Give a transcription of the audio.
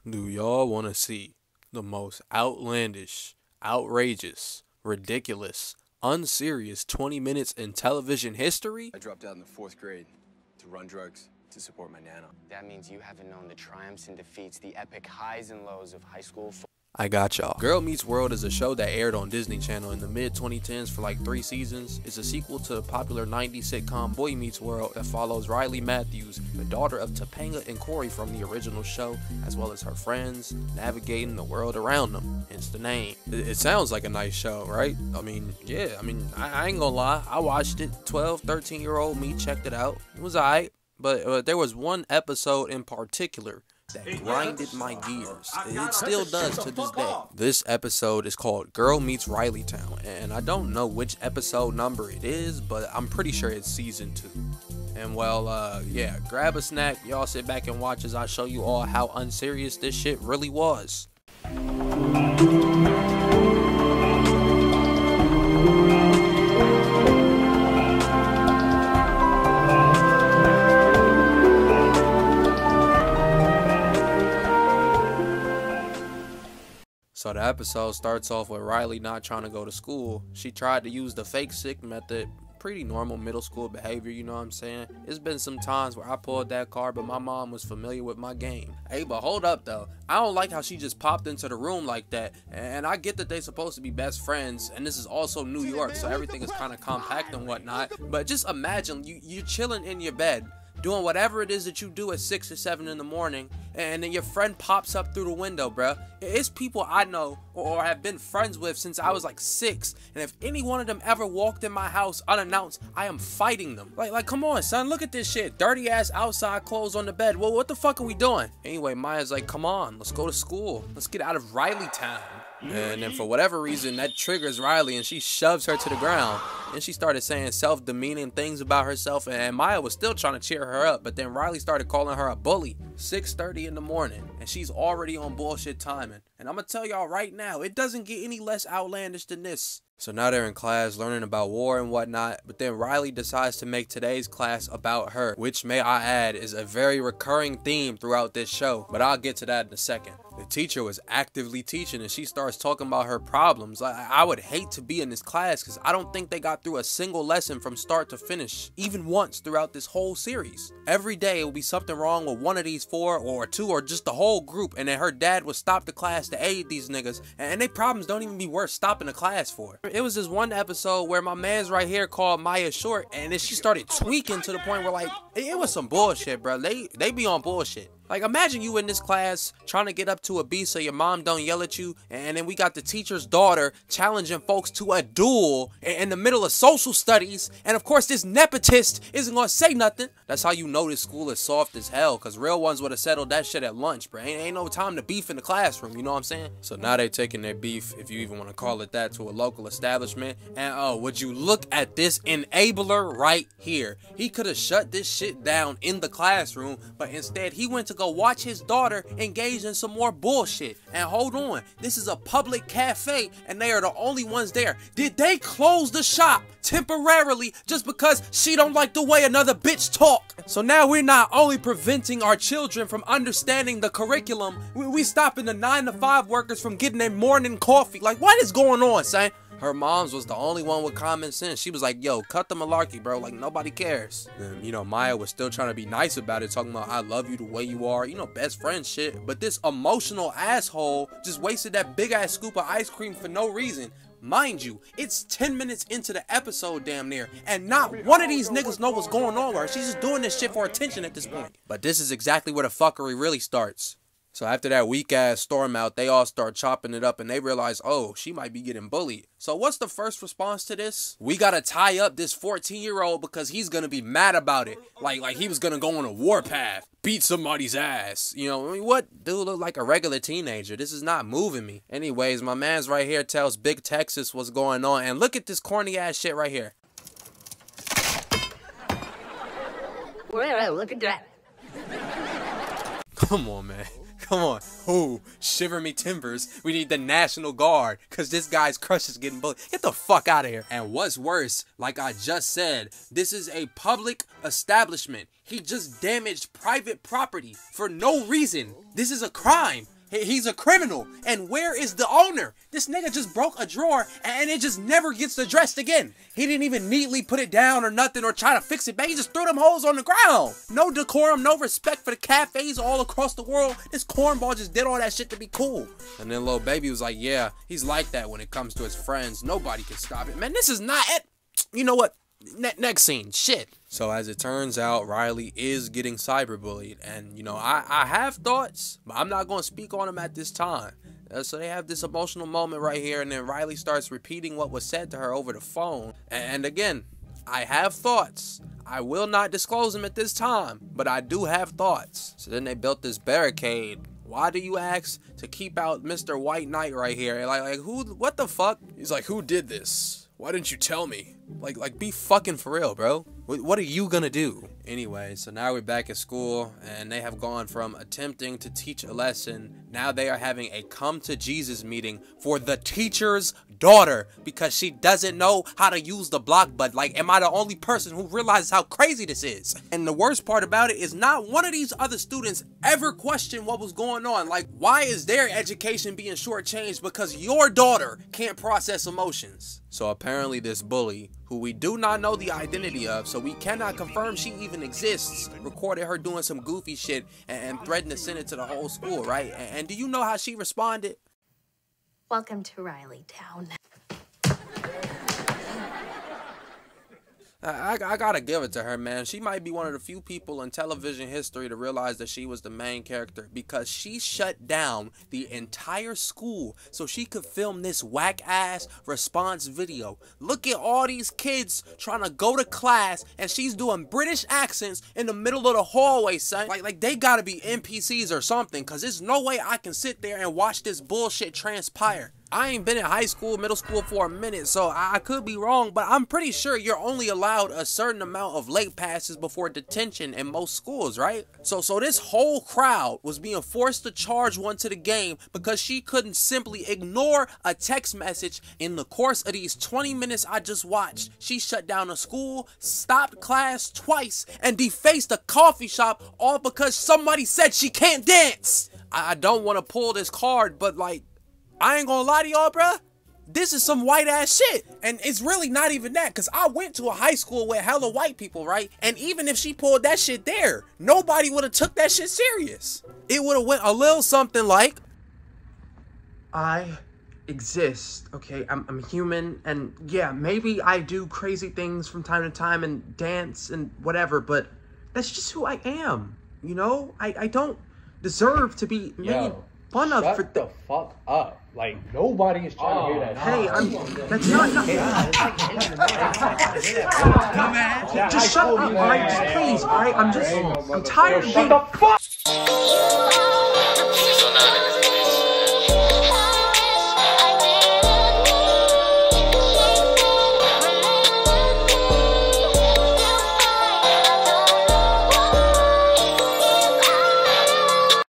Do y'all want to see the most outlandish, outrageous, ridiculous, unserious 20 minutes in television history? I dropped out in the 4th grade to run drugs to support my nana. That means you haven't known the triumphs and defeats, the epic highs and lows of high school. I got y'all. Girl Meets World is a show that aired on Disney Channel in the mid-2010s for like 3 seasons. It's a sequel to the popular 90s sitcom Boy Meets World that follows Riley Matthews, the daughter of Topanga and Corey from the original show, as well as her friends navigating the world around them, hence the name. It sounds like a nice show, right? I mean, yeah, I ain't gonna lie. I watched it. 12, 13-year-old me checked it out. It was alright, but there was one episode in particular that grinded my gears. It still does to this day. This episode is called Girl Meets Riley Town, and I don't know which episode number it is, but I'm pretty sure it's season 2. And well, yeah, grab a snack, y'all sit back and watch as I show you all how unserious this shit really was. So the episode starts off with Riley not trying to go to school. She tried to use the fake sick method. Pretty normal middle school behavior, you know what I'm saying? It's been some times where I pulled that card, but my mom was familiar with my game. Hey, but hold up though. I don't like how she just popped into the room like that. And I get that they supposed to be best friends, and this is also New York, so everything is kind of compact and whatnot. But just imagine you're chilling in your bed, doing whatever it is that you do at 6 or 7 in the morning, and then your friend pops up through the window, bruh. It's people I know or have been friends with since I was like 6, and if any one of them ever walked in my house unannounced, I am fighting them. Like come on, son, look at this shit. Dirty ass outside clothes on the bed. Well, what the fuck are we doing? Anyway, Maya's like, come on, let's go to school. Let's get out of Riley Town. And then for whatever reason, that triggers Riley, and she shoves her to the ground. And she started saying self-demeaning things about herself, and Maya was still trying to cheer her up, but then Riley started calling her a bully. 6:30 in the morning, and she's already on bullshit timing. And I'm gonna tell y'all right now, it doesn't get any less outlandish than this. So now they're in class learning about war and whatnot, but then Riley decides to make today's class about her, which, may I add, is a very recurring theme throughout this show, but I'll get to that in a second. The teacher was actively teaching, and she starts talking about her problems. I would hate to be in this class because I don't think they got through a single lesson from start to finish, even once throughout this whole series. Every day it would be something wrong with one of these 4 or 2 or just the whole group, and then her dad would stop the class to aid these niggas, and they problems don't even be worth stopping the class for. It was this one episode where my man's right here called Maya short, and then she started tweaking to the point where, like, it was some bullshit, bro. They be on bullshit. Like, imagine you in this class trying to get up to a B so your mom don't yell at you, and then we got the teacher's daughter challenging folks to a duel in the middle of social studies, and of course this nepotist isn't gonna say nothing. That's how you know this school is soft as hell, because real ones would have settled that shit at lunch, bro. Ain't no time to beef in the classroom, you know what I'm saying? So now they taking their beef, if you even want to call it that, to a local establishment, and oh, would you look at this enabler right here. He could have shut this shit down in the classroom, but instead he went to go watch his daughter engage in some more bullshit. And hold on, this is a public cafe and they are the only ones there. Did they close the shop temporarily just because she don't like the way another bitch talk? So now we're not only preventing our children from understanding the curriculum, we stopping the 9 to 5 workers from getting their morning coffee. Like, what is going on, son? Her mom's was the only one with common sense. She was like, yo, cut the malarkey, bro. Like, nobody cares. And, you know, Maya was still trying to be nice about it, talking about, I love you the way you are. You know, best friend shit. But this emotional asshole just wasted that big-ass scoop of ice cream for no reason. Mind you, it's 10 minutes into the episode damn near, and not one of these niggas know what's going on with her. She's just doing this shit for attention at this point. But this is exactly where the fuckery really starts. So after that weak ass storm out, they all start chopping it up and they realize, oh, she might be getting bullied. So what's the first response to this? We gotta tie up this 14-year-old because he's gonna be mad about it. Like he was gonna go on a warpath, beat somebody's ass. You know, I mean, what? Dude look like a regular teenager. This is not moving me. Anyways, my man's right here tells Big Texas what's going on. And look at this corny ass shit right here. Well, look at that. Come on, man. Come on. Ooh, shiver me timbers. We need the National Guard because this guy's crush is getting bullied. Get the fuck out of here. And what's worse, like I just said, this is a public establishment. He just damaged private property for no reason. This is a crime. He's a criminal. And where is the owner? This nigga just broke a drawer and it just never gets addressed again. He didn't even neatly put it down or nothing or try to fix it, man. He just threw them hoes on the ground. No decorum, no respect for the cafes all across the world. This cornball just did all that shit to be cool. And then Lil Baby was like, yeah, he's like that when it comes to his friends. Nobody can stop it. Man, this is not it. You know what? Next scene, shit. So as it turns out, Riley is getting cyberbullied, and you know, I have thoughts, but I'm not going to speak on them at this time. So they have this emotional moment right here, and then Riley starts repeating what was said to her over the phone. And again, I have thoughts. I will not disclose them at this time, but I do have thoughts. So then they built this barricade. Why do you ask to keep out Mr. White Knight right here? Like who, what the fuck? He's like, who did this? Why didn't you tell me? Like be fucking for real, bro. What are you gonna do? Anyway, so now we're back at school, and they have gone from attempting to teach a lesson, now they are having a come to Jesus meeting for the teacher's daughter because she doesn't know how to use the block button. Like, am I the only person who realizes how crazy this is? And the worst part about it is not one of these other students ever questioned what was going on. Like, why is their education being shortchanged because your daughter can't process emotions? So apparently this bully, who we do not know the identity of, so we cannot confirm she even exists, recorded her doing some goofy shit and threatened to send it to the whole school, right? And do you know how she responded? Welcome to Riley Town. I gotta give it to her, man. She might be one of the few people in television history to realize that she was the main character, because she shut down the entire school so she could film this whack-ass response video. Look at all these kids trying to go to class, and she's doing British accents in the middle of the hallway, son. Like they gotta be NPCs or something, because there's no way I can sit there and watch this bullshit transpire. I ain't been in high school, middle school for a minute, so I could be wrong, but I'm pretty sure you're only allowed a certain amount of late passes before detention in most schools, right? So this whole crowd was being forced to charge one to the game because she couldn't simply ignore a text message. In the course of these 20 minutes I just watched, she shut down a school, stopped class twice, and defaced a coffee shop, all because somebody said she can't dance. I don't want to pull this card, but like, I ain't gonna lie to y'all, bruh. This is some white ass shit. And it's really not even that, because I went to a high school with hella white people, right? And even if she pulled that shit there, nobody would have took that shit serious. It would have went a little something like, I exist, okay? I'm human, and yeah, maybe I do crazy things from time to time and dance and whatever, but that's just who I am, you know? I don't deserve to be made fun of for the fuck up. Like, nobody is trying to hear that. Hey, that's not just shut up, alright? Just please, alright? I'm tired of being... Shut the fuck